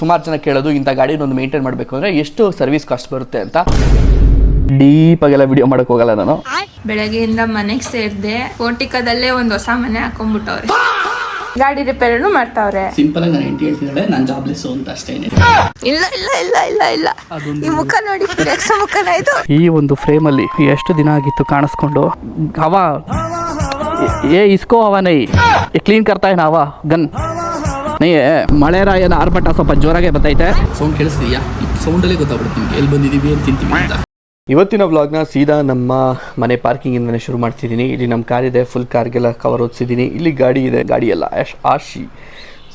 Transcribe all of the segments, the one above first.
ಸುಮಾರು ಜನ ಕೇಳೋದು ಇಂಥ ಗಾಡಿನ ಒಂದು ಮೇಂಟೈನ್ ಮಾಡಬೇಕು ಅಂದರೆ ಎಷ್ಟು ಸರ್ವಿಸ್ ಕಾಸ್ಟ್ ಬರುತ್ತೆ ಅಂತ. ಡೀಪಾಗೆಲ್ಲ ವಿಡಿಯೋ ಮಾಡೋಕೆ ಹೋಗಲ್ಲ ನಾನು. ಬೆಳಗ್ಗೆಯಿಂದ ಮನೆಗೆ ಸೇರಿದೆ, ಪೋರ್ಟಿಕದಲ್ಲೇ ಒಂದು ಹೊಸ ಮನೆ ಹಾಕೊಂಡ್ಬಿಟ್ಟವ್ರೆ, ಗಾಡಿ ರಿಪೇರಿನೂ ಮಾಡ್ತಾವ್ರೆ. ಸಿಂಪಲ್ ಆಗಿ ನಾನು ಹೆಂಡತಿ ಹೇಳ್ತಿದ್ದಾಳೆ ನಾನು ಜಾಬ್ಲೆಸ್ ಅಂತ ಅಷ್ಟೇ. ಇಲ್ಲ ಇಲ್ಲ ಇಲ್ಲ ಇಲ್ಲ ಇಲ್ಲ, ಈ ಮುಖ ನೋಡಿ, ಮುಖನ ಇದು. ಈ ಒಂದು ಫ್ರೇಮ್ ಅಲ್ಲಿ ಎಷ್ಟು ದಿನ ಆಗಿತ್ತು ಕಾಣಿಸ್ಕೊಂಡು. ಹವಾ ಇಸ್ಕೋ ಹವಾ ನೈ ಕ್ಲೀನ್ ಕರ್ತಾ है ना हवा गन नहीं है. ಮಳೆ ರಾಯನ ಆರ್ಭಟ ಸ್ವಲ್ಪ ಜೋರಾಗೆ ಬರ್ತೈತೆ. ಸೌಂಡ್ ಕೇಳಿಸ್ತೀಯಾ? ಸೌಂಡಲ್ಲೇ ಗೊತ್ತಾಗ್ಬಿಡುತ್ತೆ ನಿಮ್ಗೆ ಎಲ್ಲಿ ಬಂದಿದ್ದೀವಿ ಅಂತ ತಿಂತೀವಿ ಅಂತ. ಇವತ್ತಿನ ವ್ಲಾಗ್ನ ಸೀದಾ ನಮ್ಮ ಮನೆ ಪಾರ್ಕಿಂಗಿಂದನೇ ಶುರು ಮಾಡ್ತಿದ್ದೀನಿ. ಇಲ್ಲಿ ನಮ್ಮ ಕಾರ್ ಇದೆ, ಫುಲ್ ಕಾರ್ಗೆಲ್ಲ ಕವರ್ ಓದಿಸಿದ್ದೀನಿ. ಇಲ್ಲಿ ಗಾಡಿ ಇದೆ, ಗಾಡಿ ಎಲ್ಲ ಆಶಿ.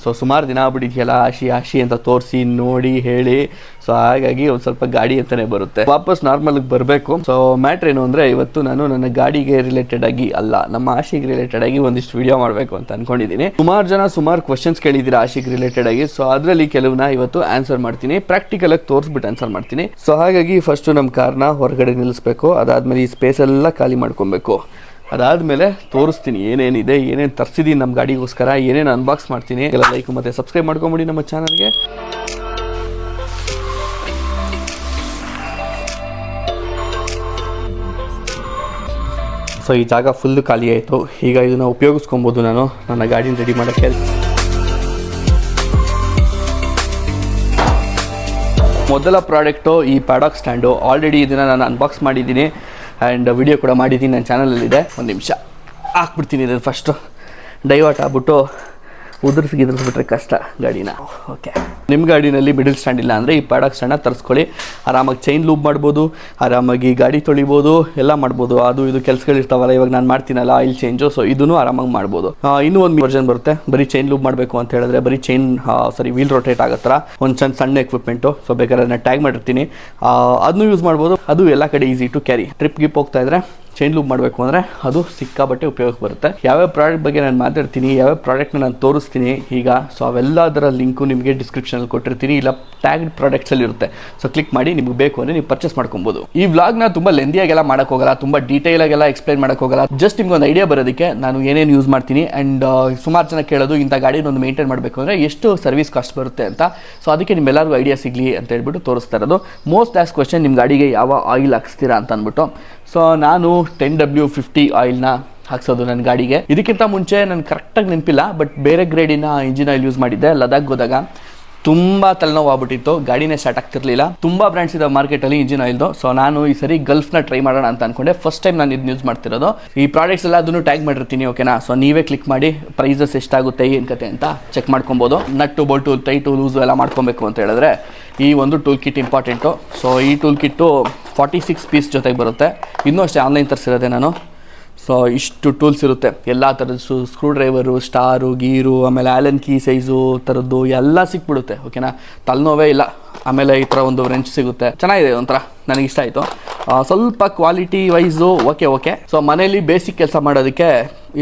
ಸೊ ಸುಮಾರು ದಿನ ಆಗ್ಬಿಟ್ಟಿದೆಯಲ್ಲ ಆಶಿ ಅಂತ ತೋರಿಸಿ ನೋಡಿ ಹೇಳಿ. ಸೊ ಹಾಗಾಗಿ ಒಂದು ಸ್ವಲ್ಪ ಗಾಡಿ ಅಂತಲೇ ಬರುತ್ತೆ. ವಾಪಸ್ ನಾರ್ಮಲ್ಗೆ ಬರಬೇಕು. ಸೊ ಮ್ಯಾಟ್ರ್ ಏನು ಅಂದರೆ ಇವತ್ತು ನಾನು ನನ್ನ ಗಾಡಿಗೆ ರಿಲೇಟೆಡ್ ಆಗಿ ಅಲ್ಲ, ನಮ್ಮ ಆಶಿಗೆ ರಿಲೇಟೆಡ್ ಆಗಿ ಒಂದಿಷ್ಟು ವಿಡಿಯೋ ಮಾಡಬೇಕು ಅಂತ ಅಂದ್ಕೊಂಡಿದ್ದೀನಿ. ಸುಮಾರು ಕ್ವಶನ್ಸ್ ಕೇಳಿದ್ದೀರಾ ಆಶಿಗೆ ರಿಲೇಟೆಡ್ ಆಗಿ. ಸೊ ಅದರಲ್ಲಿ ಕೆಲವನ್ನ ಇವತ್ತು ಆನ್ಸರ್ ಮಾಡ್ತೀನಿ, ಪ್ರಾಕ್ಟಿಕಲ್ ಆಗಿ ತೋರಿಸ್ಬಿಟ್ಟು ಆನ್ಸರ್ ಮಾಡ್ತೀನಿ. ಸೊ ಹಾಗಾಗಿ ಫಸ್ಟು ನಮ್ಮ ಕಾರ್ನ ಹೊರಗಡೆ ನಿಲ್ಲಿಸ್ಬೇಕು. ಅದಾದಮೇಲೆ ಈ ಸ್ಪೇಸ್ ಎಲ್ಲ ಖಾಲಿ ಮಾಡ್ಕೊಬೇಕು. ಅದಾದಮೇಲೆ ತೋರಿಸ್ತೀನಿ ಏನೇನಿದೆ, ಏನೇನು ತರಿಸಿದ್ದೀನಿ ನಮ್ಮ ಗಾಡಿಗೋಸ್ಕರ, ಏನೇನು ಅನ್ಬಾಕ್ಸ್ ಮಾಡ್ತೀನಿ. ಎಲ್ಲ ಲೈಕ್ ಮತ್ತು ಸಬ್ಸ್ಕ್ರೈಬ್ ಮಾಡ್ಕೊಂಬಿಡಿ ನಮ್ಮ ಚಾನಲ್ಗೆ. ಸೊ ಈ ಜಾಗ ಫುಲ್ಲು ಖಾಲಿ ಆಯಿತು. ಈಗ ಇದನ್ನು ಉಪಯೋಗಿಸ್ಕೊಬೋದು ನಾನು ನನ್ನ ಗಾಡಿನ ರೆಡಿ ಮಾಡೋಕ್ಕೆ. ಮೊದಲ ಪ್ರಾಡಕ್ಟು ಈ ಪ್ಯಾಡಾಕ್ ಸ್ಟ್ಯಾಂಡು. ಆಲ್ರೆಡಿ ಇದನ್ನು ನಾನು ಅನ್ಬಾಕ್ಸ್ ಮಾಡಿದ್ದೀನಿ ಆ್ಯಂಡ್ ವಿಡಿಯೋ ಕೂಡ ಮಾಡಿದ್ದೀನಿ, ನನ್ನ ಚಾನಲಲ್ಲಿದೆ. ಒಂದು ನಿಮಿಷ ಹಾಕ್ಬಿಡ್ತೀನಿ ಇದನ್ನು. ಫಸ್ಟು ಡೈವರ್ಟ್ ಆಗ್ಬಿಟ್ಟು ಉದುರಿಸ್ಬಿಟ್ರೆ ಕಷ್ಟ ಗಾಡಿನ. ಓಕೆ, ನಿಮ್ಮ ಗಾಡಿನಲ್ಲಿ ಮಿಡಲ್ ಸ್ಟ್ಯಾಂಡ್ ಇಲ್ಲ ಅಂದರೆ ಈ ಪ್ಯಾಡಾಕ್ ಸ್ಟ್ಯಾಂಡನ್ನ ತರಿಸ್ಕೊಳ್ಳಿ. ಆರಾಮಾಗಿ ಚೈನ್ ಲೂಪ್ ಮಾಡ್ಬೋದು, ಆರಾಮಾಗಿ ಗಾಡಿ ತೊಳಿಬೋದು, ಎಲ್ಲ ಮಾಡ್ಬೋದು. ಅದು ಇದು ಕೆಲಸಗಳಿರ್ತಾವಲ್ಲ, ಇವಾಗ ನಾನು ಮಾಡ್ತೀನಲ್ಲ ಆಯಿಲ್ ಚೇಂಜು, ಸೊ ಇದನ್ನು ಆರಾಮಾಗಿ ಮಾಡ್ಬೋದು. ಇನ್ನೂ ಒಂದು ವರ್ಷನ್ ಬರುತ್ತೆ, ಬರೀ ಚೈನ್ ಲೂಪ್ ಮಾಡಬೇಕು ಅಂತ ಹೇಳಿದ್ರೆ, ಬರೀ ವೀಲ್ ರೊಟೇಟ್ ಆಗೋ ಥರ ಒಂದು ಸಣ್ಣ ಎಕ್ವಿಪ್ಮೆಂಟು. ಸೊ ಬೇಕಾದ್ರೆ ನಾನು ಟ್ಯಾಗ್ ಮಾಡಿರ್ತೀನಿ, ಅದನ್ನು ಯೂಸ್ ಮಾಡ್ಬೋದು. ಅದು ಎಲ್ಲ ಕಡೆ ಈಸಿ ಟು ಕ್ಯಾರಿ. ಟ್ರಿಪ್ ಗಿಪ್ ಹೋಗ್ತಾ ಇದ್ರೆ ಚೈನ್ ಲೂಪ್ ಮಾಡಬೇಕು ಅಂದರೆ ಅದು ಸಿಕ್ಕಾಬಟ್ಟೆ ಉಪಯೋಗಕ್ಕೆ ಬರುತ್ತೆ. ಯಾವ್ಯಾವ ಪ್ರಾಡಕ್ಟ್ ಬಗ್ಗೆ ನಾನು ಮಾತಾಡ್ತೀನಿ, ಯಾವ್ಯಾವ ಪ್ರಾಡಕ್ಟ್ನ ನಾನು ತೋರಿಸ್ತೀನಿ ಈಗ, ಸೊ ಅವೆಲ್ಲದರ ಲಿಂಕು ನಿಮಗೆ ಡಿಸ್ಕ್ರಿಪ್ಷನಲ್ಲಿ ಕೊಟ್ಟಿರ್ತೀನಿ, ಇಲ್ಲ ಟ್ಯಾಗ್ಡ್ ಪ್ರಾಡಕ್ಟ್ಸಲ್ಲಿ ಇರುತ್ತೆ. ಸೊ ಕ್ಲಿಕ್ ಮಾಡಿ ನಿಮಗೆ ಬೇಕು ಅಂದರೆ ನೀವು ಪರ್ಚೇಸ್ ಮಾಡ್ಕೊಬೋದು. ಈ ವ್ಲಾಗ್ನ ತುಂಬ ಲೆಂದಿಯಾಗೆಲ್ಲ ಮಾಡೋಕ್ಕೆ ಹೋಗಲ್ಲ, ತುಂಬ ಡೀಟೇಲಾಗೆಲ್ಲ ಎಕ್ಸ್ಪ್ಲೈನ್ ಮಾಡೋಕ್ಕೆ ಹೋಗಲ್ಲ. ಜಸ್ಟ್ ನಿಮ್ಗೆ ಒಂದು ಐಡಿಯಾ ಬರೋದಕ್ಕೆ ನಾನು ಏನೇನು ಯೂಸ್ ಮಾಡ್ತೀನಿ. ಆ್ಯಂಡ್ ಸುಮಾರು ಜನ ಕೇಳೋದು ಇಂಥ ಗಾಡಿನ ಒಂದು ಮೇಂಟೈನ್ ಮಾಡಬೇಕು ಅಂದರೆ ಎಷ್ಟು ಸರ್ವಿಸ್ ಕಾಸ್ಟ್ ಬರುತ್ತೆ ಅಂತ. ಸೊ ಅದಕ್ಕೆ ನಿಮ್ಮೆಲ್ಲರಿಗೂ ಐಡಿಯಾ ಸಿಗಲಿ ಅಂತ ಹೇಳ್ಬಿಟ್ಟು ತೋರಿಸ್ತಾ ಇರೋದು. ಮೋಸ್ಟ್ ಆಸ್ ಕ್ವಶನ್, ನಿಮ್ಮ ಗಾಡಿಗೆ ಯಾವ ಆಯಿಲ್ ಹಾಕ್ಸ್ತೀರಾ ಅಂತ ಅಂದ್ಬಿಟ್ಟು. ಸೊ ನಾನು 10W50 ಆಯಿಲ್ನ ಹಾಕ್ಸೋದು ನನ್ನ ಗಾಡಿಗೆ. ಇದಕ್ಕಿಂತ ಮುಂಚೆ ನಾನು ಕರೆಕ್ಟಾಗಿ ನೆನಪಿಲ್ಲ, ಬಟ್ ಬೇರೆ ಗ್ರೇಡಿನ ಇಂಜಿನ್ ಆಯಿಲ್ ಯೂಸ್ ಮಾಡಿದ್ದೆ. ಲದಾಖ್ ಹೋದಾಗ ತುಂಬ ತಲೆನೋವು ಆಗ್ಬಿಟ್ಟಿತ್ತು, ಗಾಡಿನೇ ಸ್ಟಾರ್ಟ್ ಆಗ್ತಿರ್ಲಿಲ್ಲ. ತುಂಬ ಬ್ರ್ಯಾಂಡ್ಸ್ ಇದೆ ಮಾರ್ಕೆಟಲ್ಲಿ ಇಂಜಿನ್ ಆಯಿಲ್ದು. ಸೊ ನಾನು ಈ ಸರಿ ಗಲ್ಫ್ನ ಟ್ರೈ ಮಾಡೋಣ ಅಂತ ಅಂದ್ಕೊಂಡೆ. ಫಸ್ಟ್ ಟೈಮ್ ನಾನು ಇದನ್ನ ಯೂಸ್ ಮಾಡ್ತಿರೋದು. ಈ ಪ್ರಾಡಕ್ಟ್ಸ್ ಎಲ್ಲ ಅದನ್ನು ಟ್ಯಾಗ್ ಮಾಡಿರ್ತೀನಿ, ಓಕೆನಾ. ಸೊ ನೀವೇ ಕ್ಲಿಕ್ ಮಾಡಿ ಪ್ರೈಸಸ್ ಎಷ್ಟಾಗುತ್ತೆ ಏನು ಕತೆ ಅಂತ ಚೆಕ್ ಮಾಡ್ಕೊಬೋದು. ನಟ್ಟು ಬೋಲ್ಟು ಟೈಟು ಲೂಸು ಎಲ್ಲ ಮಾಡ್ಕೊಬೇಕು ಅಂತ ಹೇಳಿದ್ರೆ ಈ ಒಂದು ಟೂಲ್ ಕಿಟ್ ಇಂಪಾರ್ಟೆಂಟು. ಸೊ ಈ ಟೂಲ್ ಕಿಟ್ಟು 46 ಪೀಸ್ ಜೊತೆಗೆ ಬರುತ್ತೆ. ಇನ್ನೂ ಅಷ್ಟೇ ಆನ್ಲೈನ್ ತರಿಸಿರೋದೆ ನಾನು. ಸೊ ಇಷ್ಟು ಟೂಲ್ಸ್ ಇರುತ್ತೆ, ಎಲ್ಲ ಥರದ್ದು ಸ್ಕ್ರೂ ಡ್ರೈವರು, ಸ್ಟಾರು, ಗೀರು, ಆಮೇಲೆ ಆ್ಯಲನ್ ಕೀ ಸೈಜು ಥರದ್ದು ಎಲ್ಲ ಸಿಕ್ಬಿಡುತ್ತೆ, ಓಕೆನಾ. ತಲೆನೋವೇ ಇಲ್ಲ. ಆಮೇಲೆ ಈ ಥರ ಒಂದು ರೆಂಚ್ ಸಿಗುತ್ತೆ, ಚೆನ್ನಾಗಿದೆ, ಒಂಥರ ನನಗೆ ಇಷ್ಟ ಆಯಿತು. ಸ್ವಲ್ಪ ಕ್ವಾಲಿಟಿ ವೈಸು ಓಕೆ. ಸೊ ಮನೇಲಿ ಬೇಸಿಕ್ ಕೆಲಸ ಮಾಡೋದಕ್ಕೆ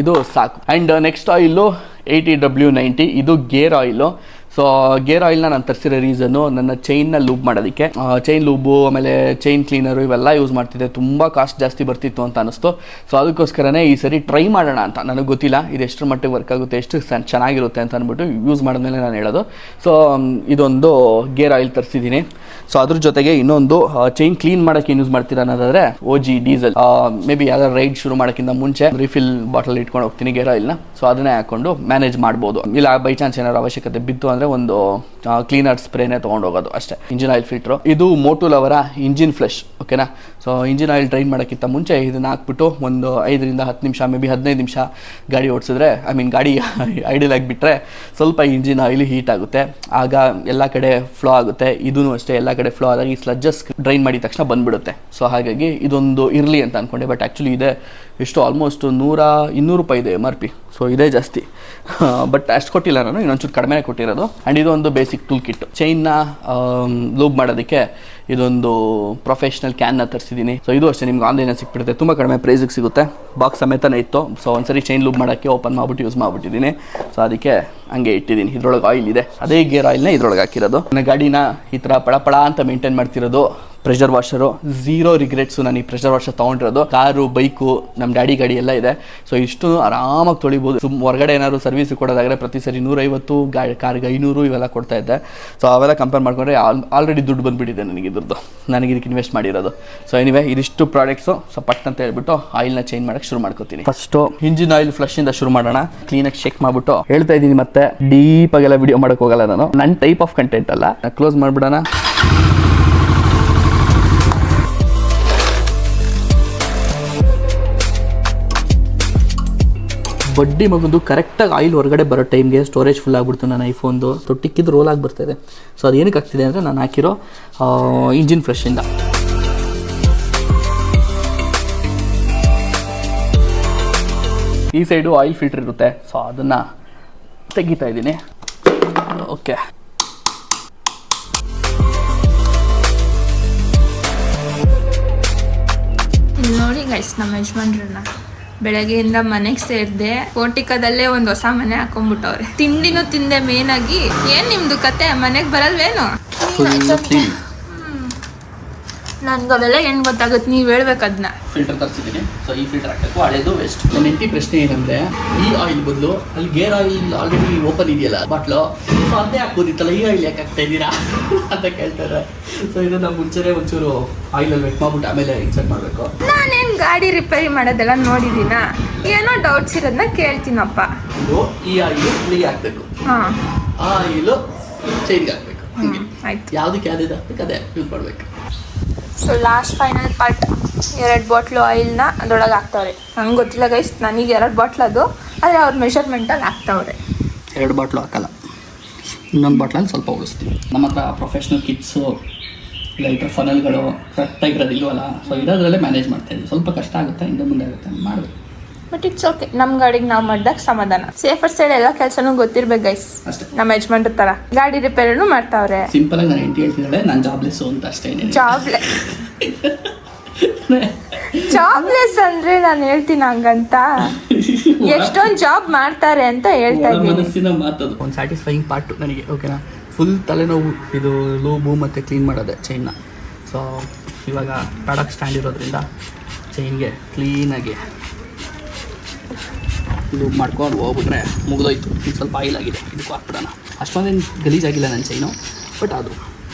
ಇದು ಸಾಕು. ಆ್ಯಂಡ್ ನೆಕ್ಸ್ಟ್ ಆಯಿಲು 80W90, ಇದು ಗೇರ್ ಆಯಿಲು. ಸೊ ಗೇರ್ ಆಯಿಲ್ನ ನಾನು ತರಿಸಿರೋ ರೀಸನ್ನು ನನ್ನ ಚೈನ್ನ ಲೂಬ್ ಮಾಡೋದಕ್ಕೆ. ಚೈನ್ ಲೂಬು ಆಮೇಲೆ ಚೈನ್ ಕ್ಲೀನರು ಇವೆಲ್ಲ ಯೂಸ್ ಮಾಡ್ತಿದ್ದೆ, ತುಂಬ ಕಾಸ್ಟ್ ಜಾಸ್ತಿ ಬರ್ತಿತ್ತು ಅಂತ ಅನ್ನಿಸ್ತು. ಸೊ ಅದಕ್ಕೋಸ್ಕರನೇ ಈ ಸರಿ ಟ್ರೈ ಮಾಡೋಣ ಅಂತ. ನನಗೆ ಗೊತ್ತಿಲ್ಲ ಇದು ಎಷ್ಟರ ಮಟ್ಟಿಗೆ ವರ್ಕ್ ಆಗುತ್ತೆ, ಎಷ್ಟು ಚೆನ್ನಾಗಿರುತ್ತೆ ಅಂತ ಅಂದ್ಬಿಟ್ಟು ಯೂಸ್ ಮಾಡಿದ್ಮೇಲೆ ನಾನು ಹೇಳೋದು. ಸೊ ಇದೊಂದು ಗೇರ್ ಆಯಿಲ್ ತರಿಸಿದ್ದೀನಿ. ಸೊ ಅದ್ರ ಜೊತೆಗೆ ಇನ್ನೊಂದು ಚೈನ್ ಕ್ಲೀನ್ ಮಾಡೋಕ್ಕೆ ಯೂಸ್ ಮಾಡ್ತೀರಾ ಅನ್ನೋದಾದರೆ OG ಡೀಸೆಲ್. ಮೇ ಬಿ ಯಾವ್ದಾರು ರೈಡ್ ಶುರು ಮಾಡೋಕ್ಕಿಂತ ಮುಂಚೆ ರಿಫಿಲ್ ಬಾಟಲ್ ಇಟ್ಕೊಂಡು ಹೋಗ್ತೀನಿ ಗೇರ್ ಆಯಿಲ್ನ. ಸೊ ಅದನ್ನೇ ಹಾಕ್ಕೊಂಡು ಮ್ಯಾನೇಜ್ ಮಾಡ್ಬೋದು. ಇಲ್ಲ ಬೈ ಚಾನ್ಸ್ ಏನಾದ್ರು ಅವಶ್ಯಕತೆ ಬಿತ್ತು ಅಂದರೆ ಒಂದು ಕ್ಲೀನರ್ ಸ್ಪ್ರೇನೇ ತೊಗೊಂಡು ಹೋಗೋದು ಅಷ್ಟೇ. Engine oil filter. ಇದು ಮೋಟುಲ್ ಅವರ ಇಂಜಿನ್ ಫ್ಲೆಶ್, ಓಕೆನಾ. ಸೊ ಇಂಜಿನ್ ಆಯಿಲ್ ಡ್ರೈನ್ ಮಾಡೋಕ್ಕಿಂತ ಮುಂಚೆ ಇದನ್ನು ಹಾಕ್ಬಿಟ್ಟು ಒಂದು 5ರಿಂದ 10 ನಿಮಿಷ, ಮೇ ಬಿ 15 ನಿಮಿಷ ಗಾಡಿ ಓಡಿಸಿದ್ರೆ, ಗಾಡಿ ಐಡಲ್ ಆಗಿಬಿಟ್ರೆ ಸ್ವಲ್ಪ ಇಂಜಿನ್ ಆಯಿಲ್ ಹೀಟ್ ಆಗುತ್ತೆ, ಆಗ ಎಲ್ಲ ಕಡೆ ಫ್ಲೋ ಆಗುತ್ತೆ. ಇದೂ ಅಷ್ಟೇ, ಎಲ್ಲ ಕಡೆ ಫ್ಲೋ ಆದಾಗ ಈ ಸ್ಲಜ್ಜಸ್ ಡ್ರೈನ್ ಮಾಡಿದ ತಕ್ಷಣ ಬಂದ್ಬಿಡುತ್ತೆ. ಸೊ ಹಾಗಾಗಿ ಇದೊಂದು ಇರಲಿ ಅಂತ ಅಂದ್ಕೊಂಡೆ. ಬಟ್ ಆ್ಯಕ್ಚುಲಿ ಇದೆ ಎಷ್ಟು ಆಲ್ಮೋಸ್ಟ್ 200 ರೂಪಾಯಿ ಇದೆ MRP. ಸೊ ಇದೇ ಜಾಸ್ತಿ, ಬಟ್ ಅಷ್ಟು ಕೊಟ್ಟಿಲ್ಲ ನಾನು, ಇನ್ನೊಂಚೂರು ಕಡಿಮೆ ಕೊಟ್ಟಿರೋದು. ಆ್ಯಂಡ್ ಇದೊಂದು ಬೇಸಿಕ್ ಟೂಲ್ ಕಿಟ್. ಚೈನ್ನ ಲೂಬ್ ಮಾಡೋದಕ್ಕೆ ಇದೊಂದು ಪ್ರೊಫೆಷ್ನಲ್ ಕ್ಯಾನ್ನ ತರಿಸಿದ್ದೀನಿ. ಸೊ ಇದು ಅಷ್ಟೇ, ನಿಮ್ಗೆ ಆನ್ಲೈನಲ್ಲಿ ಸಿಕ್ಬಿಡುತ್ತೆ, ತುಂಬ ಕಡಿಮೆ ಪ್ರೈಸಿಗೆ ಸಿಗುತ್ತೆ. ಬಾಕ್ಸ್ ಸಮೇತನೇ ಇತ್ತು. ಸೊ ಒಂದ್ಸರಿ ಚೈನ್ ಲೂಬ್ ಮಾಡೋಕ್ಕೆ ಓಪನ್ ಮಾಡಿಬಿಟ್ಟು ಯೂಸ್ ಮಾಡಿಬಿಟ್ಟಿದ್ದೀನಿ. ಸೊ ಅದಕ್ಕೆ ಹಂಗೆ ಇಟ್ಟಿದ್ದೀನಿ. ಇದ್ರೊಳಗೆ ಆಯಿಲ್ ಇದೆ, ಅದೇ ಗೇರ್ ಆಯಿಲ್ನ ಇದ್ರೊಳಗೆ ಹಾಕಿರೋದು. ನನ್ನ ಗಾಡಿನ ಈ ಥರ ಪಳ ಅಂತ ಮೇಂಟೈನ್ ಮಾಡ್ತಿರೋದು ಪ್ರೆಷರ್ ವಾಷರು. ಝೀರೋ ರಿಗ್ರೆಟ್ಸು ನಾನು ಈ ಪ್ರೆಷರ್ ವಾಷರ್ ತೊಗೊಂಡಿರೋದು. ಕಾರು, ಬೈಕು, ನಮ್ಮ ಡ್ಯಾಡಿ ಗಾಡಿ ಎಲ್ಲ ಇದೆ. ಸೊ ಇಷ್ಟು ಆರಾಮಾಗಿ ತೊಳಿಬೋದು. ಹೊರಗಡೆ ಏನಾದ್ರು ಸರ್ವಿಸ್ ಕೊಡೋದಾದರೆ ಪ್ರತಿ ಸರಿ 150, ಕಾರ್ಗೆ 500 ಇವೆಲ್ಲ ಕೊಡ್ತಾ ಇದ್ದೆ. ಸೊ ಅವೆಲ್ಲ ಕಂಪೇರ್ ಮಾಡ್ಕೊಂಡ್ರೆ ಆಲ್ರೆಡಿ ದುಡ್ಡು ಬಂದುಬಿಟ್ಟಿದೆ ನನಗೆ ಇದ್ರದ್ದು, ನನಗೆ ಇದಕ್ಕೆ ಇನ್ವೆಸ್ಟ್ ಮಾಡಿರೋದು. ಸೊ ಎನಿವೆ ಇದಿಷ್ಟು ಪ್ರಾಡಕ್ಟ್ಸು. ಸೊ ಪಟ್ ಅಂತ ಹೇಳ್ಬಿಟ್ಟು ಆಯಿಲ್ನ ಚೇಂಜ್ ಮಾಡೋಕ್ಕೆ ಶುರು ಮಾಡ್ಕೋತೀನಿ. ಫಸ್ಟು ಇಂಜಿನ್ ಆಯಿಲ್ ಫ್ಲಶಿಂದ ಶುರು ಮಾಡೋಣ. ಕ್ಲೀನಾಗಿ ಚೆಕ್ ಮಾಡಿಬಿಟ್ಟು ಹೇಳ್ತಾ ಇದ್ದೀನಿ, ಮತ್ತೆ ಡೀಪಾಗೆಲ್ಲ ವಿಡಿಯೋ ಮಾಡೋಕೆ ಹೋಗಲ್ಲ ನಾನು. ನನ್ನ ಟೈಪ್ ಆಫ್ ಕಂಟೆಂಟ್ ಅಲ್ಲ. ಕ್ಲೋಸ್ ಮಾಡಿಬಿಡೋಣ. ಬಡ್ಡಿ ಮಗಂದು ಕರೆಕ್ಟಾಗಿ ಆಯಿಲ್ ಹೊರಗಡೆ ಬರೋ ಟೈಮ್ಗೆ ಸ್ಟೋರೇಜ್ ಫುಲ್ ಆಗಿಬಿಡ್ತು ನನ್ನ ಐಫೋನ್ದು. ತೊಟ್ಟಿಕ್ಕಿದ್ದು ರೋಲ್ ಆಗಿ ಬರ್ತಾಯಿದೆ. ಸೊ ಅದು ಏನಕ್ಕೆ ಆಗ್ತಿದೆ ಅಂದರೆ ನಾನು ಹಾಕಿರೋ ಇಂಜಿನ್ ಫ್ರೆಶಿಂದ. ಈ ಸೈಡು ಆಯಿಲ್ ಫಿಲ್ಟರ್ ಇರುತ್ತೆ. ಸೊ ಅದನ್ನು ತೆಗಿತಾ ಇದ್ದೀನಿ. ಓಕೆ, ನೋಡಿ ಗೈಸ್, ನಮ್ಮ ಯಜಮಾನ್ರನ್ನ ಬೆಳಗ್ಗೆಯಿಂದ ಮನೆಗೆ ಸೇರಿದೆ. ಪೋರ್ಟಿಕದಲ್ಲೇ ಒಂದು ಹೊಸ ಮನೆ ಹಾಕೊಂಡ್ಬಿಟ್ಟವ್ರೆ. ತಿಂಡಿನೂ ತಿಂದೆ. ಮೇನ್ ಆಗಿ ಏನ್ ನಿಮ್ದು ಕತೆ? ಮನೆಗೆ ಬರಲ್ವೇನು? ನನ್ಗೆ ಅವೆಲ್ಲ ಏನು ಗೊತ್ತಾಗುತ್ತೆ, ನೀವು ಹೇಳ್ಬೇಕು ಅದನ್ನ. ಫಿಲ್ಟರ್ ತರಿಸಿದ್ದೀನಿ. ಸೊ ಈ ಫಿಲ್ಟರ್ ಹಾಕಬೇಕು, ಹಳೇದು ವೇಸ್ಟ್. ನನ್ನ ಹೆಂಡತಿ ಪ್ರಶ್ನೆ ಏನಂದರೆ, ಈ ಆಯಿಲ್ ಬದಲು ಅಲ್ಲಿ ಗೇರ್ ಆಯಿಲ್ ಆಲ್ರೆಡಿ ಓಪನ್ ಇದೆಯಲ್ಲ ಬಾಟ್ಲು, ಸೊ ಅದೇ ಹಾಕ್ಬೋದಿತ್ತಲ್ಲ, ಈ ಆಯಿಲ್ ಯಾಕೆ ಹಾಕ್ತಾ ಇದ್ದೀರಾ ಅಂತ ಕೇಳ್ತಾರೆ. ಸೊ ಇದನ್ನು ಮುಂಚೆನೇ ಒಂಚೂರು ಆಯಿಲಲ್ಲಿ ವೆಟ್ ಮಾಡ್ಬಿಟ್ಟು ಆಮೇಲೆ ಇನ್ಸರ್ಟ್ ಮಾಡಬೇಕು. ನಾನೇನು ಗಾಡಿ ರಿಪೇರಿ ಮಾಡೋದೆಲ್ಲ ನೋಡಿದ್ದೀನ, ಏನೋ ಡೌಟ್ಸ್ ಇರೋದನ್ನ ಕೇಳ್ತೀನಪ್ಪ. ಇದು ಈ ಆಯಿಲು ಇಲ್ಲಿಗೆ ಹಾಕಬೇಕು, ಹಾಂ, ಆ ಆಯಿಲು ಚೈನ್ಗೆ ಹಾಕಬೇಕು. ಆಯ್ತು. ಯಾವುದಕ್ಕೆ ಯಾವ್ದು ಹಾಕ್ಬೇಕು ಅದೇ ಯೂಸ್ ಮಾಡಬೇಕು. So last final part, 2 bottle ಆಯಿಲ್ನ ಅದರೊಳಗೆ ಹಾಕ್ತವ್ರೆ. ನಂಗೆ ಗೊತ್ತಿಲ್ಲ ಗೈಸ್, ನನಗೆ 2 ಬಾಟ್ಲ್ ಅದು, ಆದರೆ ಅವ್ರ ಮೆಷರ್ಮೆಂಟಲ್ಲಿ ಹಾಕ್ತವ್ರೆ. 2 ಬಾಟ್ಲು ಹಾಕಲ್ಲ, ಇನ್ನೊಂದು ಬಾಟ್ಲಲ್ಲಿ ಸ್ವಲ್ಪ ಉಳಿಸ್ತೀವಿ. ನಮ್ಮ ಹತ್ರ ಪ್ರೊಫೆಷ್ನಲ್ ಕಿಟ್ಸು ಲೈಕ್ ಫನಲ್ಗಳು ಕರೆಕ್ಟಾಗಿರೋದಿಲ್ವಲ್ಲ. ಸೊ ಇರೋದ್ರಲ್ಲೇ ಮ್ಯಾನೇಜ್ ಮಾಡ್ತಾಯಿದ್ವಿ. ಸ್ವಲ್ಪ ಕಷ್ಟ ಆಗುತ್ತೆ, ಹಿಂದೆ ಮುಂದೆ ಆಗುತ್ತೆ, ಮಾಡಬೇಕು. But it's okay. ನಮ್ಮ ಗಾಡಿಗೆ ನಾವು ಮಾಡಿದಾಗ ಸಮಾಧಾನ. ಸೇಫರ್ ಸೈಡ್ ಎಲ್ಲ ಕೆಲಸನೂ ಗೊತ್ತಿರ್ಬೇಕು ಗೈಸ್. ಅಷ್ಟೇ. ನಮ್ಮ ಯಜಮಾನ್ರ ಥರ ಗಾಡಿ ರಿಪೇರಿನೂ ಮಾಡ್ತಾವ್ರೆ. ಸಿಂಪಲ್ ಆಗಿ ನಾನು ಹೆಂಡತಿ ಹೇಳ್ತಿದ್ದಾಳೆ, ನಾನು ಜಾಬ್ಲೆಸ್ಸು ಅಂತ ಅಷ್ಟೇ. ಜಾಬ್ಲೆಸ್ ಅಂದ್ರೆ ನಾನು ಹೇಳ್ತೀನಿ ಹಂಗಂತ. ಎಷ್ಟೊಂದು ಜಾಬ್ ಮಾಡ್ತಾರೆ ಅಂತ ಹೇಳ್ತಾ ಇದ್ದೀನಿ. ಮನಸ್ಸಿನ ಮಾತದು. ಒಂದು ಸ್ಯಾಟಿಸ್ಫೈಯಿಂಗ್ ಪಾರ್ಟ್ ನನಗೆ. ಓಕೆನಾ, ಫುಲ್ ತಲೆನೋವು ಇದು ಲೂಬು ಮತ್ತು ಕ್ಲೀನ್ ಮಾಡೋದೆ ಚೈನ್ನ. ಸೊ ಇವಾಗ ಪ್ರಾಡಕ್ಟ್ ಸ್ಟ್ಯಾಂಡ್ ಇರೋದ್ರಿಂದ ಚೈನ್ಗೆ ಕ್ಲೀನಾಗಿ ಲೂಬ್ ಮಾಡ್ಕೊಂಡು ಹೋಗ್ಬಿಟ್ರೆ ಮುಗಿದೋಯ್ತು. ಇದು ಸ್ವಲ್ಪ ಆಯಿಲ್ ಆಗಿದೆ, ಇದಕ್ಕೂ ಹಾಕ್ಬಿಡೋಣ. ಅಷ್ಟೊಂದೇನು ಗಲೀಜಾಗಿಲ್ಲ ನನ್ನ ಚೈನು, ಬಟ್ ಅದು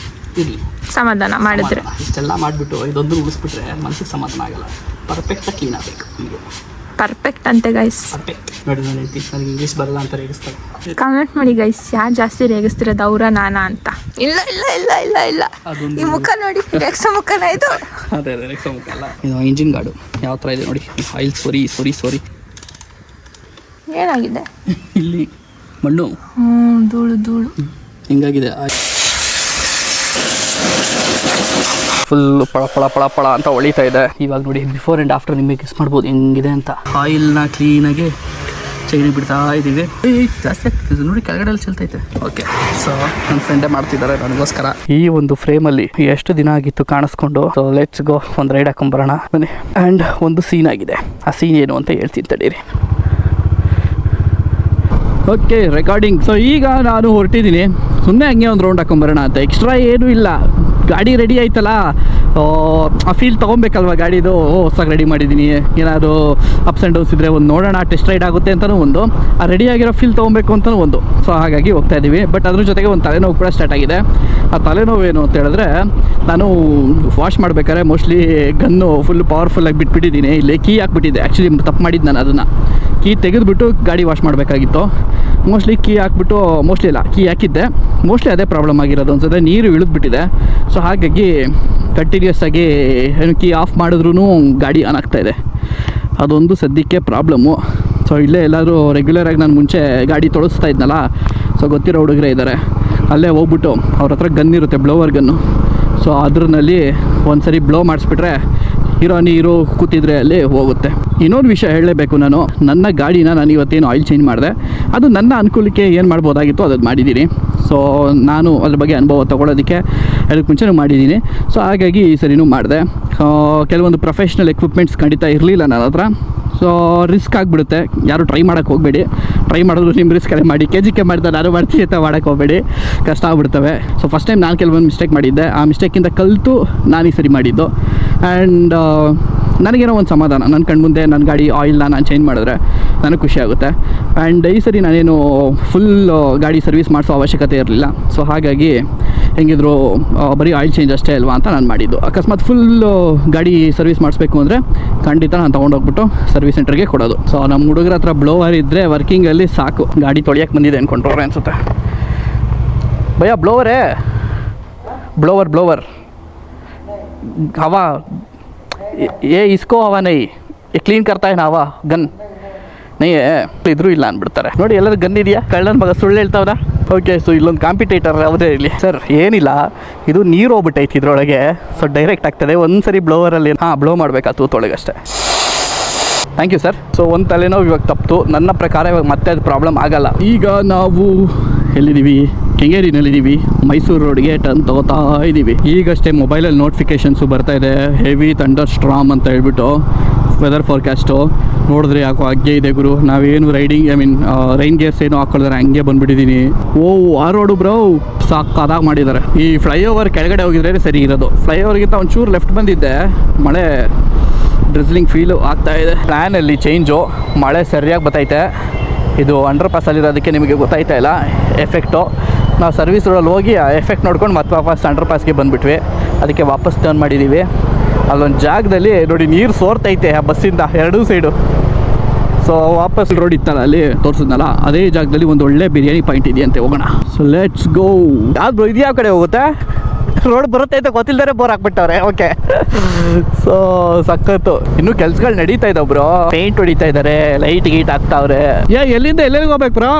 ಇರಲಿ, ಸಮಾಧಾನ ಮಾಡಿದ್ರೆ. ಇಷ್ಟೆಲ್ಲ ಮಾಡಿಬಿಟ್ಟು ಇದೊಂದು ಉಳಿಸ್ಬಿಟ್ರೆ ಮನಸ್ಸಿಗೆ ಸಮಾಧಾನ ಆಗಲ್ಲ. ಪರ್ಫೆಕ್ಟಾಗಿ ಕ್ಲೀನ್ ಆಗಬೇಕು. ಹೀಗೆ ಪರ್ಫೆಕ್ಟ್ ಅಂತೆ ಗೈಸ್. ಪರ್ಫೆಕ್ಟ್. ನೋಡಿ, ನಾನು ಹೇಳ್ತೀನಿ, ನನಗೆ ಇಂಗ್ಲೀಷ್ ಬರಲ್ಲ ಅಂತ ರೇಗಿಸ್ತಾರೆ. ಕಾಮೆಂಟ್ ಮಾಡಿ ಗೈಸ್, ಯಾರು ಜಾಸ್ತಿ ರೇಗಿಸ್ತಿರೋದು, ಅವರ ನಾನಾ ಅಂತ. ಇಲ್ಲ ಇಲ್ಲ ಇಲ್ಲ ಇಲ್ಲ ಇಲ್ಲ, ಈ ಮುಖ ನೋಡಿ, ರೆಕ್ಸ ಮುಖನ ಇದು. ಅದೇ ಅದೇ ರೆಕ್ಸ ಮುಖ ಅಲ್ಲ ಇದು. ಇಂಜಿನ್ ಗಾರ್ಡು ಯಾವ ಥರ ಇದೆ ನೋಡಿ. ಆಯಿಲ್ ಸೋರಿ ಏನಾಗಿದೆ ಇಲ್ಲಿ? ಮಣ್ಣು, ಧೂಳು ಹಿಂಗಾಗಿದೆ. ಫುಲ್ ಪಳ ಅಂತ ಹೊಳಿತಾ ಇದೆ. ಇವಾಗ ನೋಡಿ, ಬಿಫೋರ್ ಆ್ಯಂಡ್ ಆಫ್ಟರ್ ನಿಮಗೆ ಗೆಸ್ ಮಾಡ್ಬೋದು ಹೆಂಗಿದೆ ಅಂತ. ಆಯಿಲ್ನ ಕ್ಲೀನಾಗಿ ಚೈನಿಗೆ ಬಿಡ್ತಾ ಇದ್ದೀವಿ. ಜಾಸ್ತಿ ಆಗ್ತಿದೆ ನೋಡಿ, ಕೆಳಗಡೆ ಚೆಲ್ತೈತೆ. ಓಕೆ, ಸೊ ನನ್ನ ಫ್ರೆಂಡೇ ಮಾಡ್ತಿದ್ದಾರೆ ನನಗೋಸ್ಕರ. ಈ ಒಂದು ಫ್ರೇಮಲ್ಲಿ ಎಷ್ಟು ದಿನ ಆಗಿತ್ತು ಕಾಣಿಸ್ಕೊಂಡು. ಸೊ ಲೆಟ್ಸ್ ಗೋ, ಒಂದು ರೈಡ್ ಹಾಕೊಂಬರೋಣ ಬನ್ನಿ. ಆ್ಯಂಡ್ ಒಂದು ಸೀನ್ ಆಗಿದೆ. ಆ ಸೀನ್ ಏನು ಅಂತ ಹೇಳ್ತೀನಿ ತಡೀರಿ. Okay, recording. ಸೊ ಈಗ ನಾನು ಹೊರಟಿದ್ದೀನಿ, ಸುಮ್ಮನೆ ಹಂಗೆ ಒಂದು ರೌಂಡ್ ಹಾಕೊಂಬರೋಣ ಅಂತ. ಎಕ್ಸ್ಟ್ರಾ ಏನೂ ಇಲ್ಲ, ಗಾಡಿ ರೆಡಿ ಆಯ್ತಲ್ಲ, ಆ ಫೀಲ್ ತೊಗೊಬೇಕಲ್ವ ಗಾಡಿದು. ಹೊಸದಾಗಿ ರೆಡಿ ಮಾಡಿದ್ದೀನಿ, ಏನಾದರೂ ಅಪ್ಸ್ ಆ್ಯಂಡ್ ಡೌನ್ಸ್ ಇದ್ದರೆ ಒಂದು ನೋಡೋಣ, ಟೆಸ್ಟ್ ರೈಡ್ ಆಗುತ್ತೆ ಅಂತಲೂ ಒಂದು, ಆ ರೆಡಿಯಾಗಿರೋ ಫೀಲ್ ತೊಗೊಬೇಕು ಅಂತಲೂ ಒಂದು. ಸೊ ಹಾಗಾಗಿ ಹೋಗ್ತಾ ಇದ್ದೀವಿ. ಬಟ್ ಅದ್ರ ಜೊತೆಗೆ ಒಂದು ತಲೆನೋವು ಕೂಡ ಸ್ಟಾರ್ಟ್ ಆಗಿದೆ. ಆ ತಲೆನೋವು ಏನು ಅಂತ ಹೇಳಿದ್ರೆ, ನಾನು ವಾಶ್ ಮಾಡ್ಬೇಕಾದ್ರೆ ಮೋಸ್ಟ್ಲಿ ಗನ್ನು ಫುಲ್ ಪವರ್ಫುಲ್ಲಾಗಿ ಬಿಟ್ಬಿಟ್ಟಿದ್ದೀನಿ. ಇಲ್ಲಿ ಕೀ ಹಾಕ್ಬಿಟ್ಟಿದ್ದೆ. ಆ್ಯಕ್ಚುಲಿ ತಪ್ಪು ಮಾಡಿದ್ದು ನಾನು. ಅದನ್ನು ಕೀ ತೆಗೆದುಬಿಟ್ಟು ಗಾಡಿ ವಾಶ್ ಮಾಡಬೇಕಾಗಿತ್ತು. ಮೋಸ್ಟ್ಲಿ ಕೀ ಹಾಕ್ಬಿಟ್ಟು, ಮೋಸ್ಟ್ಲಿ ಇಲ್ಲ, ಕೀ ಹಾಕಿದ್ದೆ. ಮೋಸ್ಟ್ಲಿ ಅದೇ ಪ್ರಾಬ್ಲಮ್ ಆಗಿರೋದು ಅನ್ಸುತ್ತೆ. ನೀರು ಇಳಿದ್ಬಿಟ್ಟಿದೆ. ಸೊ ಹಾಗಾಗಿ ಕಂಟಿನ್ಯೂಸ್ ಆಗಿ ಏನು ಕೀ ಆಫ್ ಮಾಡಿದ್ರೂ ಗಾಡಿ ಆನ್ ಆಗ್ತಾಯಿದೆ. ಅದೊಂದು ಸದ್ಯಕ್ಕೆ ಪ್ರಾಬ್ಲಮ್ಮು. ಸೊ ಇಲ್ಲೇ ಎಲ್ಲಾದರೂ ರೆಗ್ಯುಲರಾಗಿ ನಾನು ಮುಂಚೆ ಗಾಡಿ ತೊಳಸ್ತಾ ಇದ್ನಲ್ಲ, ಸೊ ಗೊತ್ತಿರೋ ಹುಡುಗರೇ ಇದ್ದಾರೆ. ಅಲ್ಲೇ ಹೋಗ್ಬಿಟ್ಟು ಅವ್ರ ಹತ್ರ ಗನ್ ಇರುತ್ತೆ, ಬ್ಲೋವರ್ ಗನ್ನು. ಸೊ ಅದ್ರಲ್ಲಿ ಒಂದು ಸರಿ ಬ್ಲೋ ಮಾಡಿಸ್ಬಿಟ್ರೆ ನೀರು ಕೂತಿದ್ರೆ ಅಲ್ಲಿ ಹೋಗುತ್ತೆ. ಇನ್ನೊಂದು ವಿಷಯ ಹೇಳಲೇಬೇಕು, ನನ್ನ ಗಾಡಿನ ನಾನು ಇವತ್ತೇನು ಆಯಿಲ್ ಚೇಂಜ್ ಮಾಡಿದೆ, ಅದು ನನ್ನ ಅನುಕೂಲಕ್ಕೆ ಏನು ಮಾಡ್ಬೋದಾಗಿತ್ತು ಅದನ್ನು ಮಾಡಿದ್ದೀನಿ. ಸೊ ನಾನು ಅದ್ರ ಬಗ್ಗೆ ಅನುಭವ ತೊಗೊಳೋದಕ್ಕೆ ಅದಕ್ಕೆ ಮುಂಚೆನೂ ಮಾಡಿದ್ದೀನಿ. ಸೊ ಹಾಗಾಗಿ ಈ ಸರಿನೂ ಮಾಡಿದೆ. ಕೆಲವೊಂದು ಪ್ರೊಫೆಷ್ನಲ್ ಎಕ್ವಿಪ್ಮೆಂಟ್ಸ್ ಖಂಡಿತ ಇರಲಿಲ್ಲ ನನ್ನ ಹತ್ರ. ಸೊ ರಿಸ್ಕ್ ಆಗಿಬಿಡುತ್ತೆ, ಯಾರು ಟ್ರೈ ಮಾಡೋಕ್ಕೆ ಹೋಗಬೇಡಿ. ಟ್ರೈ ಮಾಡಿದ್ರು ನಿಮ್ಮ ರಿಸ್ಕಲ್ಲೇ ಮಾಡಿ. ಕೆ ಮಾಡಿದ್ರೆ ನಾನು ಮಾಡ್ತೀನಿ ಅಂತ ಮಾಡೋಕ್ಕೆ ಹೋಗಬೇಡಿ, ಕಷ್ಟ ಆಗ್ಬಿಡ್ತವೆ. ಸೊ ಫಸ್ಟ್ ಟೈಮ್ ನಾನು ಕೆಲವೊಂದು ಮಿಸ್ಟೇಕ್ ಮಾಡಿದ್ದೆ, ಆ ಮಿಸ್ಟೇಕಿಂದ ಕಲಿತು ನಾನು ಈ ಸರಿ ಮಾಡಿದ್ದು. ಆ್ಯಂಡ್ ನನಗೇನೋ ಒಂದು ಸಮಾಧಾನ, ನನ್ನ ಕಣ್ಮುಂದೆ ನನ್ನ ಗಾಡಿ ಆಯಿಲ್ನ ನಾನು ಚೇಂಜ್ ಮಾಡಿದ್ರೆ ನನಗೆ ಖುಷಿ ಆಗುತ್ತೆ. ಆ್ಯಂಡ್ ಈ ಸರಿ ನಾನೇನು ಫುಲ್ ಗಾಡಿ ಸರ್ವಿಸ್ ಮಾಡಿಸೋ ಅವಶ್ಯಕತೆ ಇರಲಿಲ್ಲ. ಸೊ ಹಾಗಾಗಿ ಹೆಂಗಿದ್ರು ಬರೀ ಆಯಿಲ್ ಚೇಂಜ್ ಅಷ್ಟೇ ಅಲ್ವಾ ಅಂತ ನಾನು ಮಾಡಿದ್ದು. ಅಕಸ್ಮಾತ್ ಫುಲ್ ಗಾಡಿ ಸರ್ವಿಸ್ ಮಾಡಿಸ್ಬೇಕು ಅಂದರೆ ಖಂಡಿತ ನಾನು ತೊಗೊಂಡೋಗ್ಬಿಟ್ಟು ಸರ್ವಿಸ್ ಸೆಂಟರ್ಗೆ ಕೊಡೋದು. ಸೊ ನಮ್ಮ ಹುಡುಗರ ಹತ್ರ ಬ್ಲೋವರ್ ಇದ್ದರೆ ವರ್ಕಿಂಗಲ್ಲಿ ಸಾಕು, ಗಾಡಿ ತೊಳೆಯೋಕ್ಕೆ ಬಂದಿದೆ ಅಂದ್ಕೊಂಡ್ರೆ ಅನಿಸುತ್ತೆ. ಭಯ್ಯ ಬ್ಲೋವರೇ, ಬ್ಲೋವರ್ ಹವಾ ये इसको हवा नहीं, ये क्लीन करता है ना हवा, गन नहीं है. ಇದ್ರೂ ಇಲ್ಲ ಅಂದ್ಬಿಡ್ತಾರೆ ನೋಡಿ. ಎಲ್ಲರೂ ಗನ್ ಇದೆಯಾ, ಕಳ್ಳನ ಮಗ ಸುಳ್ಳು ಹೇಳ್ತಾವ್ರ. ಓಕೆ, ಸೊ ಇಲ್ಲೊಂದು ಕಾಂಪಿಟೇಟರ್ ಅವರೇ ಇಲ್ಲಿ. ಸರ್ ಏನಿಲ್ಲ, ಇದು ನೀರು ಹೋಗ್ಬಿಟ್ಟೈತಿ ಇದ್ರೊಳಗೆ, ಸೊ ಡೈರೆಕ್ಟ್ ಆಗ್ತದೆ. ಒಂದು ಸರಿ ಬ್ಲೋವರಲ್ಲಿ ಬ್ಲೋ ಮಾಡಬೇಕಾ ತೂತೊಳಗೆ ಅಷ್ಟೇ. Thank you sir. ಸೊ ಒಂದು ತಲೆನೋವು ಇವಾಗ ತಪ್ಪಿತು ನನ್ನ ಪ್ರಕಾರ. ಇವಾಗ ಮತ್ತೆ ಅದು ಪ್ರಾಬ್ಲಮ್ ಆಗಲ್ಲ. ಈಗ ನಾವು ಎಲ್ಲಿದ್ದೀವಿ? ಕೆಂಗೇರಿನಲ್ಲಿದ್ದೀವಿ. ಮೈಸೂರು ರೋಡ್ಗೆ ಟರ್ನ್ ತೊಗೋತಾ ಇದ್ದೀವಿ. ಈಗಷ್ಟೇ ಮೊಬೈಲಲ್ಲಿ ನೋಟಿಫಿಕೇಷನ್ಸು ಬರ್ತಾಯಿದೆ, ಹೆವಿ ಥಂಡರ್ ಸ್ಟ್ರಾಮ್ ಅಂತ ಹೇಳ್ಬಿಟ್ಟು ವೆದರ್ ಫೋರ್ಕಾಸ್ಟು. ನೋಡಿದ್ರೆ ಯಾಕೋ ಹಂಗೆ ಇದೆ ಗುರು. ನಾವೇನು ರೈನ್ ಗೇರ್ಸ್ ಏನು ಹಾಕ್ಕೊಳ್ತಾರೆ, ಹಂಗೆ ಬಂದುಬಿಟ್ಟಿದ್ದೀನಿ. ಆ ರೋಡು ಬ್ರೋ ಸಾಕಾದಾಗಿ ಮಾಡಿದ್ದಾರೆ. ಈ ಫ್ಲೈಓವರ್ ಕೆಳಗಡೆ ಹೋಗಿದ್ರೆ ಸರಿ ಇರೋದು. ಫ್ಲೈಓವರ್ಗಿಂತ ಒಂಚೂರು ಲೆಫ್ಟ್ ಬಂದಿದ್ದೆ, ಮಳೆ ಡ್ರಿಸ್ಲಿಂಗ್ ಫೀಲು ಆಗ್ತಾಯಿದೆ. ಪ್ಲ್ಯಾನಲ್ಲಿ ಚೇಂಜು, ಮಳೆ ಸರಿಯಾಗಿ ಬರ್ತೈತೆ. ಇದು ಅಂಡರ್ ಪಾಸಲ್ಲಿರೋದಕ್ಕೆ ನಿಮಗೆ ಗೊತ್ತಾಯ್ತಾ ಇಲ್ಲ ಎಫೆಕ್ಟು. ನಾವು ಸರ್ವಿಸ್ ರೋಡಲ್ಲಿ ಹೋಗಿ ಆ ಎಫೆಕ್ಟ್ ನೋಡ್ಕೊಂಡು ಮತ್ತೆ ವಾಪಸ್ ಅಂಡರ್ ಪಾಸ್ಗೆ ಬಂದುಬಿಟ್ವಿ. ಅದಕ್ಕೆ ವಾಪಸ್ ಟರ್ನ್ ಮಾಡಿದ್ದೀವಿ. ಅಲ್ಲೊಂದು ಜಾಗದಲ್ಲಿ ನೋಡಿ ನೀರು ಸೋರ್ತೈತೆ ಆ ಬಸ್ಸಿಂದ ಎರಡೂ ಸೈಡು. ಸೊ ವಾಪಸ್ ರೋಡ್ ಇತ್ತಲ್ಲ ಅಲ್ಲಿ ತೋರಿಸಿದ್ನಲ್ಲ, ಅದೇ ಜಾಗದಲ್ಲಿ ಒಂದು ಒಳ್ಳೆ ಬಿರಿಯಾನಿ ಪಾಯಿಂಟ್ ಇದೆಯಂತೆ, ಹೋಗೋಣ. So let's go. ಯಾವ್ದು ಇದು ಯಾವ ಕಡೆ ಹೋಗುತ್ತೆ? ರೋಡ್ ಬರುತ್ತೆ ಅಂತ ಗೊತ್ತಿಲ್ಲದರೆ ಬೋರ್ ಹಾಕ್ಬಿಟ್ಟವ್ರೆ. ಓಕೆ, ಸೊ ಸಖತ್ತು. ಇನ್ನೂ ಕೆಲ್ಸಗಳು ನಡೀತಾ ಇದ್ದಾವೆ ಬ್ರೋ. ಪೇಂಟ್ ಹೊಡಿತಾ ಇದ್ದಾರೆ, ಲೈಟ್ ಗೀಟ್ ಹಾಕ್ತಾವ್ರೆ. ಎಲ್ಲಿಂದ ಎಲ್ಲೆಲ್ಲಿಗೆ ಹೋಗ್ಬೇಕು ಬ್ರೋ?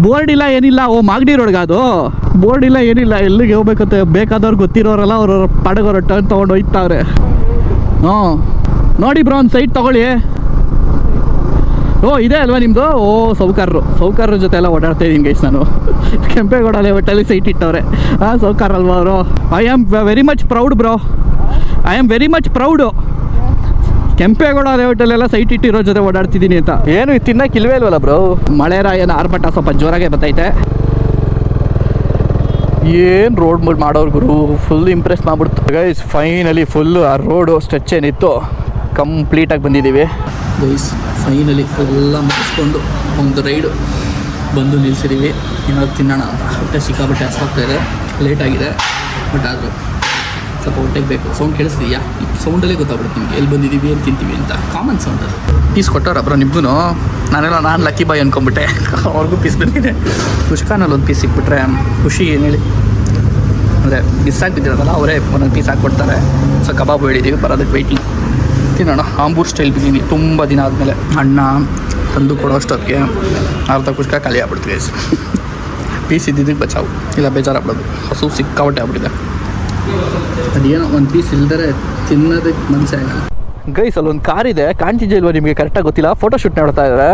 ಬೋರ್ಡ್ ಇಲ್ಲ ಏನಿಲ್ಲ. ಮಾಗಡಿ ರೋಡ್ಗೆ ಅದು ಬೋರ್ಡ್ ಇಲ್ಲ ಏನಿಲ್ಲ, ಎಲ್ಲಿಗೆ ಹೋಗ್ಬೇಕಂತ ಬೇಕಾದವ್ರು ಗೊತ್ತಿರೋರಲ್ಲ, ಅವ್ರವ್ರ ಪಾಡಗೋರ ಟರ್ನ್ ತೊಗೊಂಡು ಹೋಯ್ತಾವ್ರೆ. ನೋಡಿ ಬ್ರೋ, ಒಂದು ಸೈಟ್ ತೊಗೊಳ್ಳಿ. ಇದೆ ಅಲ್ವಾ ನಿಮ್ಮದು? ಸೌಕಾರರ ಜೊತೆ ಎಲ್ಲ ಓಡಾಡ್ತಾ ಇದ್ದೀನಿ ಗೈಸ್ ನಾನು. ಕೆಂಪೇಗೌಡ ಲೆವೆಟಲ್ಲಿ ಸೈಟ್ ಇಟ್ಟವ್ರೆ. ಸೌಕಾರ ಅಲ್ವಾ ಅವರು? I am very much proud bro, I am very much proud. Kempegowda ಲೆವೆಟಲ್ಲೆಲ್ಲ ಸೈಟ್ ಇಟ್ಟಿರೋ ಜೊತೆ ಓಡಾಡ್ತಿದ್ದೀನಿ ಅಂತ. ಏನು ತಿನ್ನಕ್ಕೆ ಇಲ್ವೇ ಇಲ್ವಲ್ಲ ಬ್ರೋ? ಮಳೆ ರಾಯನ ಆರ್ಭಟ ಸ್ವಲ್ಪ ಜೋರಾಗೆ ಬರ್ತೈತೆ. ಏನು ರೋಡ್ ಮಾಡೋರು ಗುರು, ಫುಲ್ ಇಂಪ್ರೆಸ್ ಮಾಡ್ಬಿಡ್ತು ಗೈಸ್. ಫೈನಲಿ ಫುಲ್ಲು ಆ ರೋಡು ಸ್ಟ್ರೆಚ್ ಏನಿತ್ತು ಕಂಪ್ಲೀಟಾಗಿ ಬಂದಿದ್ದೀವಿ ಗೈಸ್. ಫೈನಲಿ ಎಲ್ಲ ಮುಗಿಸ್ಕೊಂಡು ಒಂದು ರೈಡು ಬಂದು ನಿಲ್ಲಿಸಿದ್ದೀವಿ. ಏನಾದ್ರು ತಿನ್ನೋಣ ಅಂತ ಹೊಟ್ಟೆ ಸಿಕ್ಕಾಬಟ್ಟೆ ಹಸ್ವಾಗ್ತಾಯಿದೆ. ಲೇಟಾಗಿದೆ, ಬಟ್ ಆದರೂ ಸ್ವಲ್ಪ ಹೊಟ್ಟೆಗೆ ಬೇಕು. ಸೌಂಡ್ ಕೇಳಿಸ್ತೀಯಾ? ಈ ಸೌಂಡಲ್ಲೇ ಗೊತ್ತಾಗ್ಬಿಡುತ್ತೆ ನಿಮಗೆ ಎಲ್ಲಿ ಬಂದಿದ್ದೀವಿ, ಎಲ್ಲಿ ತಿಂತೀವಿ ಅಂತ. ಕಾಮನ್ ಸೌಂಡ್ ಅದು. ಪೀಸ್ ಕೊಟ್ಟವ್ರ ಬ್ರೋ ನಿಮಗೂ? ನಾನು ಲಕ್ಕಿ ಬಾಯ್ ಅಂದ್ಕೊಂಬಿಟ್ಟೆ. ಅವ್ರಿಗೂ ಪೀಸ್ ಬಂದಿದೆ. ಕುಷ್ಕಾನಲ್ಲಿ ಒಂದು ಪೀಸ್ ಸಿಕ್ಬಿಟ್ರೆ ಖುಷಿ. ಏನು ಹೇಳಿ, ಅಂದರೆ ಮಿಸ್ ಆಗಿಬಿಟ್ಟಿರೋದಲ್ಲ, ಅವರೇ ಒಂದೊಂದು ಪೀಸ್ ಹಾಕ್ಕೊಡ್ತಾರೆ. ಸೊ ಕಬಾಬ್ ಹೇಳಿದ್ದೀವಿ, ಬರೋದಕ್ಕೆ ವೆಯ್ಟಿಂಗ್. ತಿನ್ನೋಣ. ಆಂಬೂರ್ ಸ್ಟೈಲ್ ಬಿದ್ದೀನಿ ತುಂಬ ದಿನ ಆದಮೇಲೆ. ಅಣ್ಣ ತಂದು ಕೊಡೋಷ್ಟೊತ್ತಿಗೆ ಅರ್ಧ ಕುಷ್ಕ ಖಾಲಿ ಆಗ್ಬಿಡ್ತೀವಿ. ಪೀಸ್ ಇದ್ದಿದ್ದಕ್ಕೆ ಬಚಾವು, ಇಲ್ಲ ಬೇಜಾರಾಗ್ಬಿಡೋದು. ಹಸು ಸಿಕ್ಕಾಬಟ್ಟೆ ಆಗ್ಬಿಟ್ಟಿದೆ. ಅದೇನೋ ಒಂದು ಪೀಸ್ ಇಲ್ದರೆ ತಿನ್ನೋದಕ್ಕೆ ಮನಸ್ಸೇ ಆಗಲ್ಲ ಗೈಸ್. ಅಲ್ಲೊಂದು ಕಾರ್ ಇದೆ, ಕಾಣ್ತಿದ್ದೆ ಇಲ್ವ ನಿಮಗೆ? ಕರೆಕ್ಟಾಗಿ ಗೊತ್ತಿಲ್ಲ. ಫೋಟೋಶೂಟ್ ನೋಡ್ತಾ ಇದ್ದಾರೆ.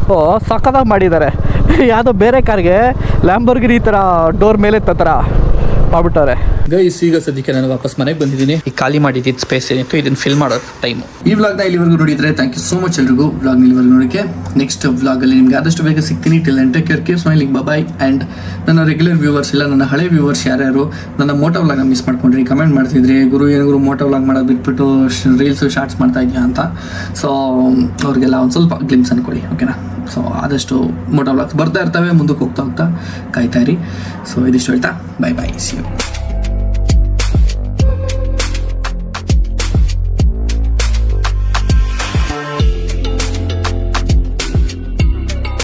ಸೊ ಸಖತ್ತಾಗಿ ಮಾಡಿದ್ದಾರೆ. ಯಾವುದೋ ಬೇರೆ ಕಾರ್ಗೆ ಲ್ಯಾಂಬೋರ್ಗಿನಿ ಈ ಥರ ಡೋರ್ ಮೇಲೆ ಥರ ಮಾಡ್ಬಿಟ್ಟಾರೆ ಗೈಸ್. ಈಗ ಸದ್ಯಕ್ಕೆ ನಾನು ವಾಪಸ್ ಮನೆಗೆ ಬಂದಿದ್ದೀನಿ. ಈ ಖಾಲಿ ಮಾಡಿದ್ದು ಸ್ಪೇಸ್ ಏನಿತ್ತು ಇದನ್ನು ಫಿಲ್ ಮಾಡೋ ಟೈಮು. ಈ ವ್ಲಾಗ್ನ ಇಲ್ಲಿವರೆಗೂ ನೋಡಿದರೆ ಥ್ಯಾಂಕ್ ಯು ಸೋ ಮಚ್ ಎಲ್ರಿಗೂ ವ್ಲಾಗ್ನ ಇಲ್ಲಿವರೆಗೂ ನೋಡೋಕ್ಕೆ. ನೆಕ್ಸ್ಟ್ ವ್ಲಾಗಲ್ಲಿ ನಿಮಗೆ ಆದಷ್ಟು ಬೇಗ ಸಿಗ್ತೀನಿ. Till and take care, keep smiling, bye. And ನನ್ನ ರೆಗ್ಯುಲರ್ ವ್ಯೂವರ್ಸ್ ಇಲ್ಲ, ನನ್ನ ಹಳೆ ವ್ಯೂವರ್ಸ್ ಯಾರ್ಯಾರು ನನ್ನ ಮೋಟೋ ವ್ಲಾಗ್ನ ಮಿಸ್ ಮಾಡ್ಕೊಂಡ್ರಿ, ಕಮೆಂಟ್ ಮಾಡ್ತಿದ್ರಿ, ಗುರು ಏನು ಮೋಟೋ ವ್ಲಾಗ್ ಮಾಡೋದು ಬಿಟ್ಬಿಟ್ಟು ರೀಲ್ಸು ಶಾರ್ಟ್ಸ್ ಮಾಡ್ತಾ ಇದೆಯಾ ಅಂತ. ಸೊ ಅವ್ರಿಗೆಲ್ಲ ಒಂದು ಸ್ವಲ್ಪ ಗ್ಲಿಮ್ಸ್ ಅನ್ಕೊಡಿ, ಓಕೆನಾ? ಸೊ ಆದಷ್ಟು ಮೋಟೋ ವ್ಲಾಗ್ಸ್ ಬರ್ತಾ ಇರ್ತವೆ, ಮುಂದಕ್ಕೆ ಹೋಗ್ತಾ ಕಾಯ್ತಾ ಇರಿ. ಸೊ ಇದಿಷ್ಟು ಹೇಳ್ತಾ ಬೈ ಸಿ ಯು.